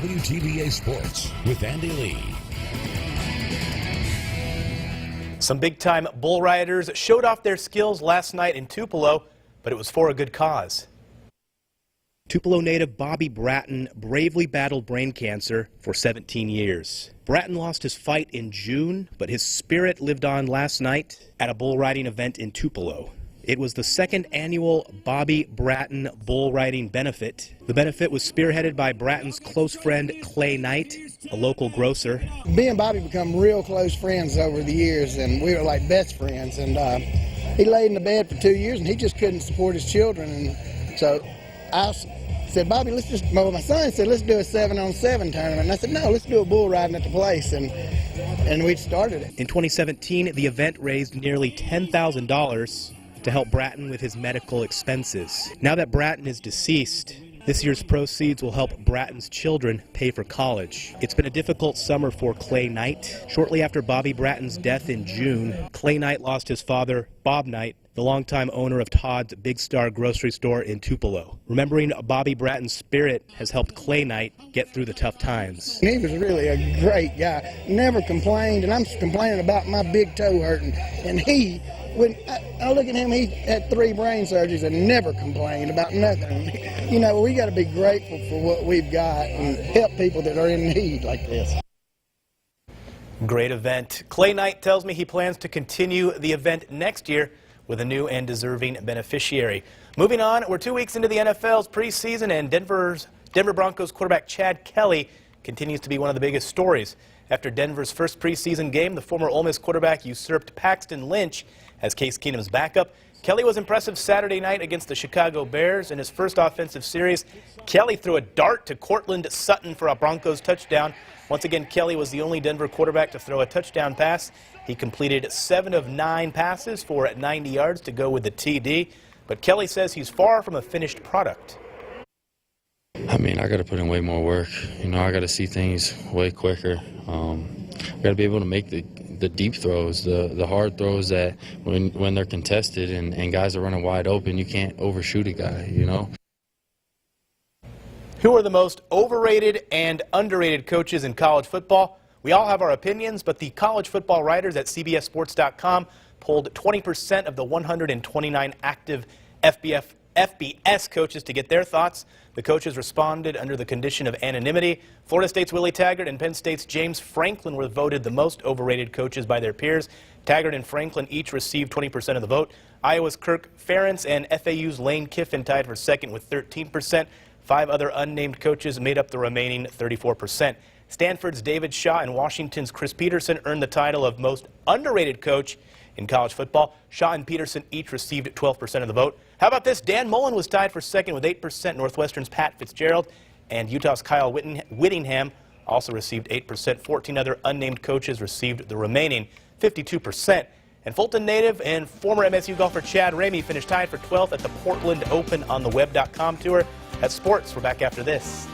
WTVA Sports with Andy Lee. Some big-time bull riders showed off their skills last night in Tupelo, but it was for a good cause. Tupelo native Bobby Bratton bravely battled brain cancer for 17 years. Bratton lost his fight in June, but his spirit lived on last night at a bull riding event in Tupelo. It was the second annual Bobby Bratton bull riding benefit. The benefit was spearheaded by Bratton's close friend Clay Knight, a local grocer. Me and Bobby become real close friends over the years, and we were like best friends. And he laid in the bed for 2 years, and he just couldn't support his children. And so I said, Bobby, my son said, let's do a 7-on-7 tournament. And I said, no, let's do a bull riding at the place. And we started it. In 2017, the event raised nearly $10,000 to help Bratton with his medical expenses. Now that Bratton is deceased, this year's proceeds will help Bratton's children pay for college. It's been a difficult summer for Clay Knight. Shortly after Bobby Bratton's death in June, Clay Knight lost his father, Bob Knight, the longtime owner of Todd's Big Star grocery store in Tupelo. Remembering Bobby Bratton's spirit has helped Clay Knight get through the tough times. He was really a great guy. Never complained, and I'm complaining about my big toe hurting. And when I look at him, he had 3 brain surgeries and never complained about nothing. You know, we got to be grateful for what we've got and help people that are in need like this. Great event. Clay Knight tells me he plans to continue the event next year with a new and deserving beneficiary. Moving on, we're 2 weeks into the NFL's preseason, and Denver Broncos quarterback Chad Kelly continues to be one of the biggest stories. After Denver's first preseason game, the former Ole Miss quarterback usurped Paxton Lynch as Case Keenum's backup. Kelly was impressive Saturday night against the Chicago Bears. In his first offensive series, Kelly threw a dart to Cortland Sutton for a Broncos touchdown. Once again, Kelly was the only Denver quarterback to throw a touchdown pass. He completed 7 of 9 passes for 90 yards to go with the TD. But Kelly says he's far from a finished product. I mean, I got to put in way more work. You know, I got to see things way quicker. I got to be able to make the deep throws, the hard throws that when they're contested and guys are running wide open, you can't overshoot a guy, you know. Who are the most overrated and underrated coaches in college football? We all have our opinions, but the college football writers at CBSSports.com polled 20% of the 129 active FBS coaches to get their thoughts. The coaches responded under the condition of anonymity. Florida State's Willie Taggart and Penn State's James Franklin were voted the most overrated coaches by their peers. Taggart and Franklin each received 20% of the vote. Iowa's Kirk Ferentz and FAU's Lane Kiffin tied for second with 13%. 5 other unnamed coaches made up the remaining 34%. Stanford's David Shaw and Washington's Chris Peterson earned the title of most underrated coach in college football. Shaw and Peterson each received 12% of the vote. How about this? Dan Mullen was tied for second with 8%. Northwestern's Pat Fitzgerald and Utah's Kyle Whittingham also received 8%. 14 other unnamed coaches received the remaining 52%. And Fulton native and former MSU golfer Chad Ramey finished tied for 12th at the Portland Open on the Web.com tour. That's sports. We're back after this.